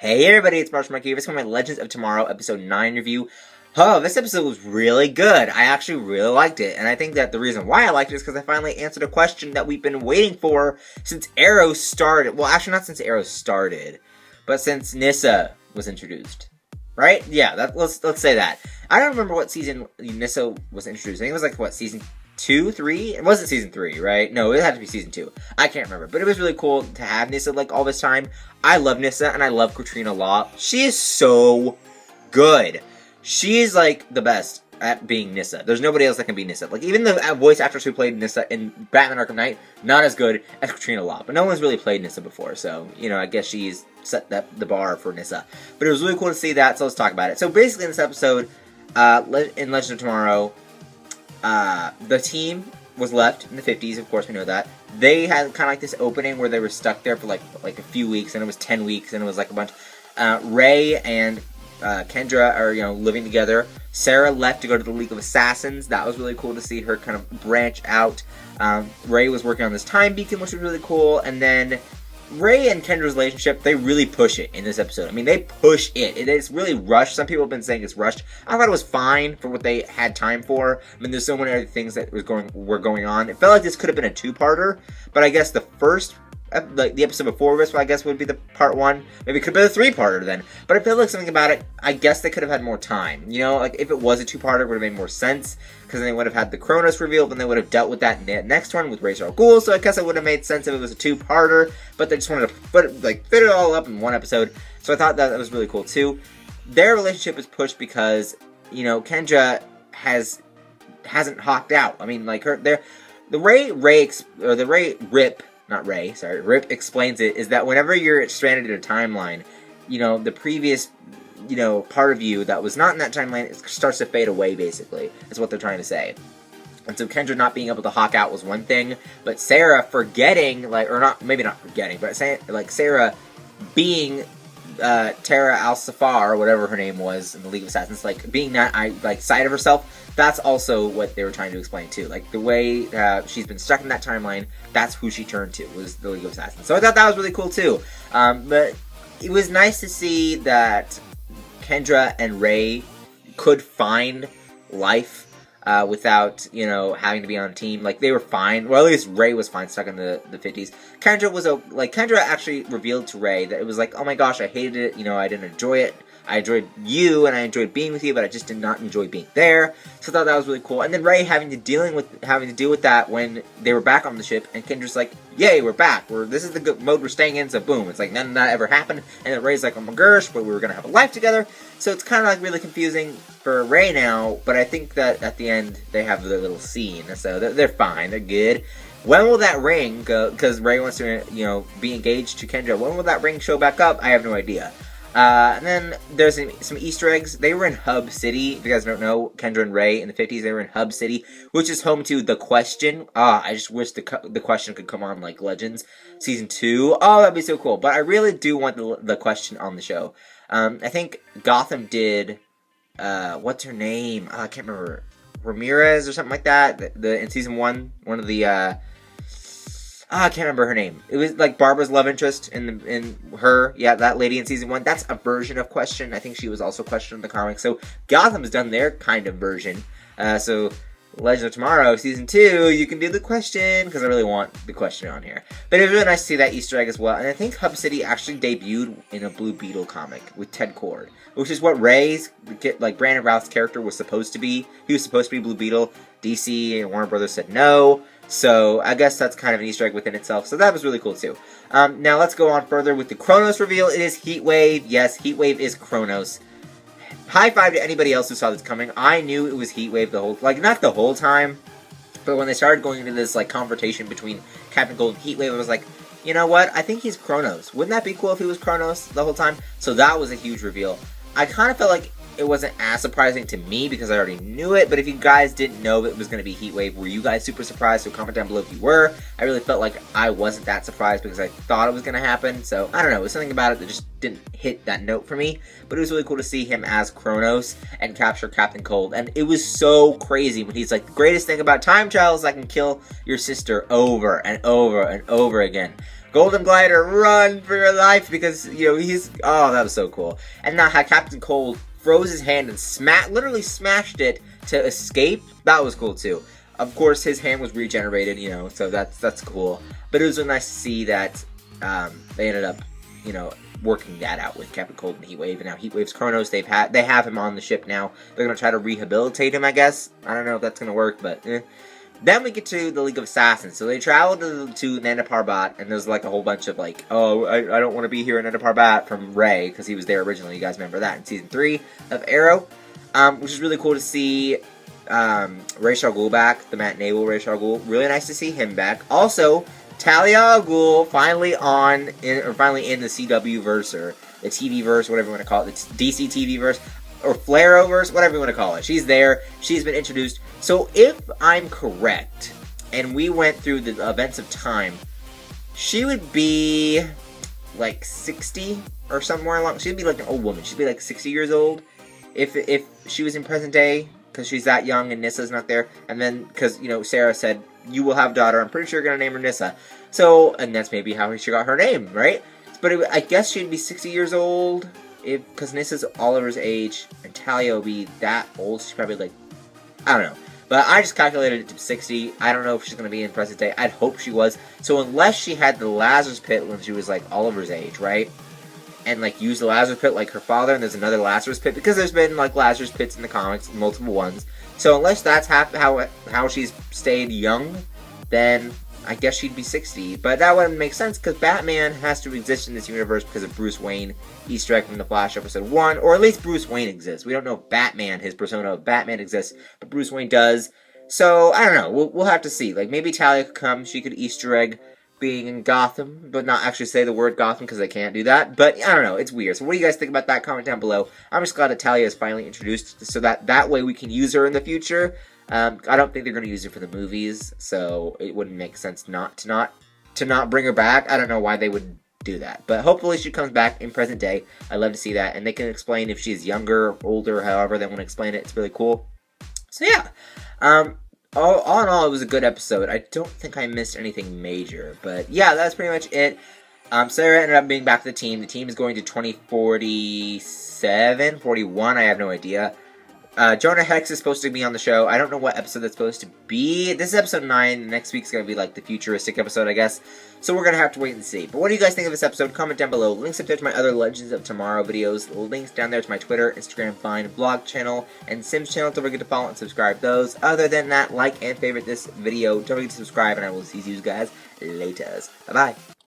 Hey everybody, it's Marshall Markey. This is my Legends of Tomorrow episode 9 review. Oh, this episode was really good. I actually really liked it, and I think that the reason why I liked it is because I finally answered a question that we've been waiting for since Arrow started. Well, actually not since Arrow started, but since Nyssa was introduced. Right? Yeah, let's say that. I don't remember what season Nyssa was introduced. I think it was like, what, season 2, 3? It wasn't season 3, right? No, it had to be season 2. I can't remember. But it was really cool to have Nyssa like all this time. I love Nyssa and I love Katrina Law. She is so good. She is like the best at being Nyssa. There's nobody else that can be Nyssa. Like even the voice actress who played Nyssa in Batman Arkham Knight, not as good as Katrina Law. But no one's really played Nyssa before, so you know, I guess she's set the bar for Nyssa. But it was really cool to see that, so let's talk about it. So basically in this episode, in Legends of Tomorrow, the team was left in the 50s, of course we know that. They had kind of like this opening where they were stuck there for like a few weeks, and it was 10 weeks, and it was like a bunch. Ray and Kendra are, you know, living together. Sara left to go to the League of Assassins. That was really cool to see her kind of branch out. Ray was working on this time beacon, which was really cool, and then Ray and Kendra's relationship, they really push it in this episode. I mean, they push it. It is really rushed. Some people have been saying it's rushed. I thought it was fine for what they had time for. I mean, there's so many other things that were going on. It felt like this could have been a two-parter, but I guess the first, like the episode before this, I guess would be the part 1. Maybe it could have been a 3-parter then. But I feel like something about it, I guess they could have had more time. You know, like if it was a 2-parter, it would have made more sense. Because then they would have had the Chronos reveal, then they would have dealt with that in the next one with Tahlia Al Ghul. So I guess it would have made sense if it was a 2-parter. But they just wanted to fit it all up in one episode. So I thought that was really cool too. Their relationship is pushed because, you know, Kendra hasn't hawked out. I mean, like Rip explains it, is that whenever you're stranded in a timeline, you know, the previous, you know, part of you that was not in that timeline, it starts to fade away, basically, is what they're trying to say. And so Kendra not being able to hawk out was one thing, but Sara forgetting, maybe not forgetting, but saying, like, Sara being Tahlia Al Ghul, or whatever her name was in the League of Assassins, like, being that, side of herself, that's also what they were trying to explain, too. Like, the way she's been stuck in that timeline, that's who she turned to, was the League of Assassins. So I thought that was really cool, too. But it was nice to see that Kendra and Ray could find life without, you know, having to be on a team. Like, they were fine. Well, at least Ray was fine stuck in the 50s. Kendra actually revealed to Ray that it was like, oh my gosh, I hated it. You know, I didn't enjoy it. I enjoyed you, and I enjoyed being with you, but I just did not enjoy being there. So I thought that was really cool. And then Ray having to deal with that when they were back on the ship, and Kendra's like, yay, we're back. This is the good mode we're staying in, so boom. It's like none of that ever happened. And then Ray's like, oh my gosh, but we were going to have a life together. So it's kind of like really confusing for Ray now, but I think that at the end they have their little scene, so they're fine, they're good. When will that ring go? Because Ray wants to, you know, be engaged to Kendra. When will that ring show back up? I have no idea. And then there's some Easter eggs. They were in Hub City. If you guys don't know, Kendra and Ray in the 50s, they were in Hub City, which is home to The Question. I just wish the Question could come on, like, Legends Season 2. Oh, that'd be so cool. But I really do want the Question on the show. I think Gotham did, what's her name? I can't remember. Ramirez or something like that. In Season 1, one of the, I can't remember her name. It was like Barbara's love interest in her. Yeah, that lady in Season 1. That's a version of Question. I think she was also Question in the comics. So Gotham's done their kind of version. So Legend of Tomorrow, Season 2, you can do the Question, because I really want the Question on here. But it was really nice to see that Easter egg as well. And I think Hub City actually debuted in a Blue Beetle comic with Ted Kord, which is what Ray's, like, Brandon Routh's character was supposed to be. He was supposed to be Blue Beetle. DC and Warner Brothers said no. So I guess that's kind of an Easter egg within itself. So that was really cool too. Now let's go on further with the Chronos reveal. It is Heatwave. Yes, Heatwave is Chronos. High five to anybody else who saw this coming. I knew it was Heatwave the whole, like, not the whole time, but when they started going into this, like, confrontation between Captain Gold and Heatwave, I was like, you know what? I think he's Chronos. Wouldn't that be cool if he was Chronos the whole time? So that was a huge reveal. I kind of felt like it wasn't as surprising to me because I already knew it, but if you guys didn't know it was going to be Heatwave, were you guys super surprised? So comment down below if you were. I really felt like I wasn't that surprised because I thought it was going to happen, so I don't know, it was something about it that just didn't hit that note for me, but it was really cool to see him as Chronos and capture Captain Cold, and it was so crazy when he's like, the greatest thing about time travel is I can kill your sister over and over and over again. Golden Glider, run for your life, because, you know, that was so cool. And now how Captain Cold froze his hand and literally smashed it to escape. That was cool too. Of course, his hand was regenerated, you know, so that's cool. But it was really nice to see that they ended up, you know, working that out with Captain Cold and Heatwave. And now Heatwave's Chronos. They have him on the ship now. They're gonna try to rehabilitate him, I guess. I don't know if that's gonna work, but Then we get to the League of Assassins. So they travel to Nanda Parbat, and there's like a whole bunch of like, oh, I don't want to be here in Nanda Parbat from Ray, because he was there originally. You guys remember that in Season 3 of Arrow. Which is really cool to see Ra's al Ghul back, the Matt Naval Ra's al Ghul. Really nice to see him back. Also, Tahlia Al Ghul finally in the CW verse, or the TV verse, whatever you want to call it, the DC TV verse, or Flareoverse, whatever you want to call it. She's there. She's been introduced. So if I'm correct, and we went through the events of time, she would be like 60 or somewhere along. She'd be like an old woman. She'd be like 60 years old if she was in present day, because she's that young and Nissa's not there. And then, because, you know, Sara said, you will have a daughter. I'm pretty sure you're going to name her Nissa. So, and that's maybe how she got her name, right? But I guess she'd be 60 years old, because Nissa's Oliver's age, and Tahlia will be that old. She's probably like, I don't know. But I just calculated it to 60. I don't know if she's going to be in present day. I'd hope she was. So unless she had the Lazarus Pit when she was like Oliver's age, right? And like used the Lazarus Pit like her father, and there's another Lazarus Pit, because there's been like Lazarus Pits in the comics, multiple ones. So unless that's how she's stayed young, then I guess she'd be 60. But that wouldn't make sense, because Batman has to exist in this universe because of Bruce Wayne Easter egg from The Flash episode 1, or at least Bruce Wayne exists. We don't know if Batman, his persona of Batman exists, but Bruce Wayne does. So, I don't know. We'll have to see. Like, maybe Tahlia could come, she could Easter egg being in Gotham, but not actually say the word Gotham, because they can't do that. But, I don't know. It's weird. So what do you guys think about that? Comment down below. I'm just glad that Tahlia is finally introduced, so that way we can use her in the future. I don't think they're going to use her for the movies, so it wouldn't make sense to not bring her back. I don't know why they would do that, but hopefully she comes back in present day. I'd love to see that, and they can explain if she's younger or older, however they want to explain it. It's really cool. So yeah, all in all, it was a good episode. I don't think I missed anything major, but yeah, that's pretty much it. Sara ended up being back to the team. The team is going to 2047, 41, I have no idea. Jonah Hex is supposed to be on the show. I don't know what episode that's supposed to be. This is episode 9. Next week's going to be like the futuristic episode, I guess. So we're going to have to wait and see. But what do you guys think of this episode? Comment down below. Links up there to my other Legends of Tomorrow videos. Links down there to my Twitter, Instagram, Vine, vlog channel, and Sims channel. Don't forget to follow and subscribe those. Other than that, like and favorite this video. Don't forget to subscribe, and I will see you guys later. Bye-bye.